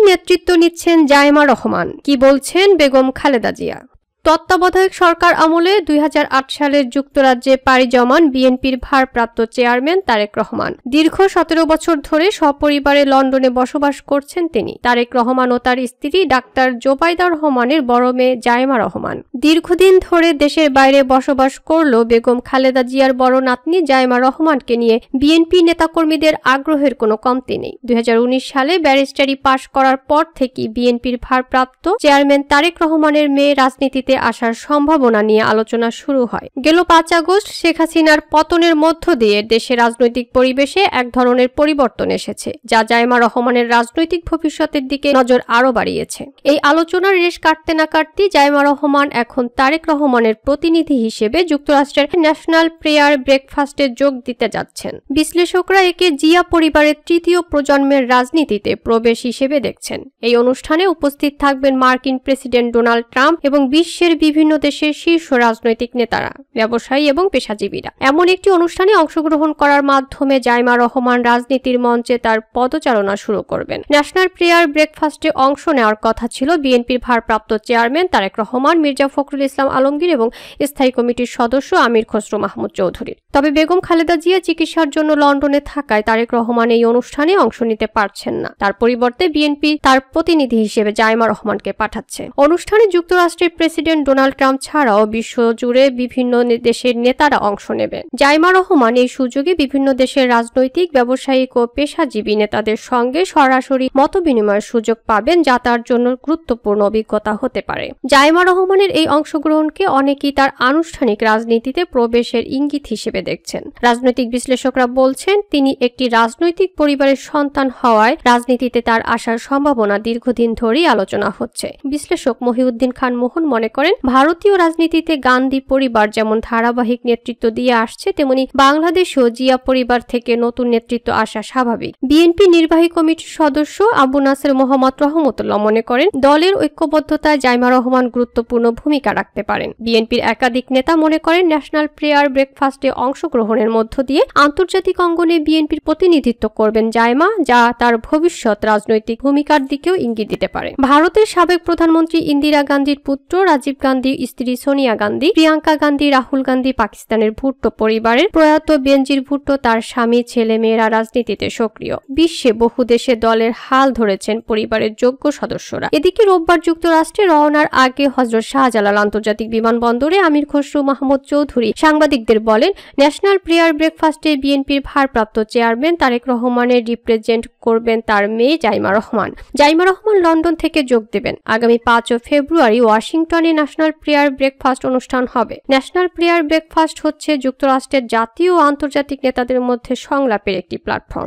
নেতৃত্ব নিচ্ছেন জাইমা রহমান। কি বলছেন বেগম খালেদা জিয়া? তত্ত্বাবধায়ক সরকার আমলে 2008 সালে যুক্তরাজ্যে পাড়ি জমান বিএনপির ভারপ্রাপ্ত চেয়ারম্যান তারেক রহমান। দীর্ঘ 17 বছর ধরে সপরিবারে লন্ডনে বসবাস করছেন তিনি। তারেক রহমান ও তার স্ত্রী ডাক্তার জোবাইদা রহমানের বড় মেয়ে জাইমা রহমান দীর্ঘদিন ধরে দেশের বাইরে বসবাস করলেও বেগম খালেদা জিয়ার বড় নাতনি জাইমা রহমানকে নিয়ে বিএনপি নেতাকর্মীদের আগ্রহের কোনো কমতি নেই। 2019 সালে ব্যারিস্টারি পাশ করার পর থেকেই বিএনপির ভারপ্রাপ্ত চেয়ারম্যান তারেক রহমানের মেয়ে রাজনীতিতে আসার সম্ভাবনা নিয়ে আলোচনা শুরু হয়। গেল 5 আগস্ট শেখ হাসিনার পতনের মধ্য দিয়ে দেশের রাজনৈতিক পরিবেশে এক ধরনের পরিবর্তন এসেছে, যা জাইমা রহমানের রাজনৈতিক ভবিষ্যতের দিকে নজর আরো বাড়িয়েছে। এই আলোচনার রেশ কাটতে না কাটতেই জাইমা রহমান এখন তারেক রহমানের প্রতিনিধি হিসেবে যুক্তরাষ্ট্রের ন্যাশনাল প্রেয়ার ব্রেকফাস্টে যোগ দিতে যাচ্ছেন। বিশ্লেষকরা একে জিয়া পরিবারের তৃতীয় প্রজন্মের রাজনীতিতে প্রবেশ হিসেবে দেখছেন। এই অনুষ্ঠানে উপস্থিত থাকবেন মার্কিন প্রেসিডেন্ট ডোনাল্ড ট্রাম্প এবং বিশ্বের বিভিন্ন দেশের শীর্ষ রাজনৈতিক নেতারা, ব্যবসায়ী এবং পেশাজীবীরা। এমন একটি অনুষ্ঠানে অংশগ্রহণ করার মাধ্যমে জাইমা রহমান রাজনীতির মঞ্চে তার পদচারণা শুরু করবেন। ন্যাশনাল প্রেয়ার ব্রেকফাস্টে অংশ নেওয়ার কথা ছিল বিএনপির ভারপ্রাপ্ত চেয়ারম্যান তারেক রহমান, মির্জা ফখরুল ইসলাম আলমগীর এবং স্থায়ী কমিটির সদস্য আমির খসরু মাহমুদ চৌধুরীর। তবে বেগম খালেদা জিয়া চিকিৎসার জন্য লন্ডনে থাকায় তারেক রহমান এই অনুষ্ঠানে অংশ নিতে পারছেন না। তার পরিবর্তে বিএনপি তার প্রতিনিধি হিসেবে জাইমা রহমানকে পাঠাচ্ছে। অনুষ্ঠানে যুক্তরাষ্ট্রের প্রেসিডেন্ট ডোনাল্ড ট্রাম্প ছাড়াও বিশ্বজুড়ে বিভিন্ন দেশের নেতারা অংশ নেবেন। জাইমা রহমান এই সুযোগে বিভিন্ন দেশের রাজনৈতিক, ব্যবসায়িক ও পেশাজীবী নেতাদের সঙ্গে সরাসরি মতবিনিময়ের সুযোগ পাবেন, যা তার জন্য গুরুত্বপূর্ণ অভিজ্ঞতা হতে পারে। জাইমা রহমানের এই অংশগ্রহণকে অনেকেই তার আনুষ্ঠানিক রাজনীতিতে প্রবেশের ইঙ্গিত হিসেবে দেখছেন। রাজনৈতিক বিশ্লেষকরা বলছেন, তিনি একটি রাজনৈতিক পরিবারের সন্তান হওয়ায় রাজনীতিতে তার আসার সম্ভাবনা দীর্ঘদিন ধরেই আলোচনা হচ্ছে। বিশ্লেষক মহিউদ্দিন খান মোহন মনে করেন, ভারতীয় রাজনীতিতে গান্ধী পরিবার যেমন ধারাবাহিক নেতৃত্ব দিয়ে আসছে, তেমনি বাংলাদেশেও জিয়া পরিবার থেকে নতুন নেতৃত্ব আসা স্বাভাবিক। বিএনপি নির্বাহী কমিটির সদস্য আবু নাসের মোহাম্মদ রহমতুল্লাহ মনে করেন, দলের ঐক্যবদ্ধতায় জাইমা রহমান গুরুত্বপূর্ণ ভূমিকা রাখতে পারেন। বিএনপির একাধিক নেতা মনে করেন, ন্যাশনাল প্রেয়ার ব্রেকফাস্টে অংশগ্রহণের মধ্য দিয়ে আন্তর্জাতিক অঙ্গনে বিএনপির প্রতিনিধিত্ব করবেন জাইমা, যা তার ভবিষ্যৎ রাজনৈতিক ভূমিকার দিকেও ইঙ্গিত দিতে পারে। ভারতের সাবেক প্রধানমন্ত্রী ইন্দিরা গান্ধীর পুত্র রাজীব গান্ধী, স্ত্রী সোনিয়া গান্ধী, প্রিয়াঙ্কা গান্ধী, রাহুল গান্ধী, পাকিস্তানের ভুট্টো পরিবারের প্রয়াত বেনজির ভুট্টো, তার স্বামী, ছেলে মেয়েরা রাজনীতিতে সক্রিয়। বিশ্বে বহু দেশে দলের হাল ধরেছেন পরিবারের যোগ্য সদস্যরা। এদিকে রোববার যুক্তরাষ্ট্রে রওনার আগে হযরত শাহজালাল আন্তর্জাতিক বিমানবন্দরে আমির খসরু মাহমুদ চৌধুরী সাংবাদিকদের বলেন, ন্যাশনাল প্রেয়ার ব্রেকফাস্টে বিএনপির ভারপ্রাপ্ত চেয়ারম্যান তারেক রহমানের রিপ্রেজেন্ট করবেন তার মেয়ে জাইমা রহমান। জাইমা রহমান লন্ডন থেকে যোগ দেবেন। আগামী 5 ফেব্রুয়ারি ওয়াশিংটনে ন্যাশনাল প্রেয়ার ব্রেকফাস্ট অনুষ্ঠান হবে। ন্যাশনাল প্রেয়ার ব্রেকফাস্ট হচ্ছে যুক্তরাষ্ট্রের জাতীয় ও আন্তর্জাতিক নেতাদের মধ্যে সংলাপের একটি প্ল্যাটফর্ম।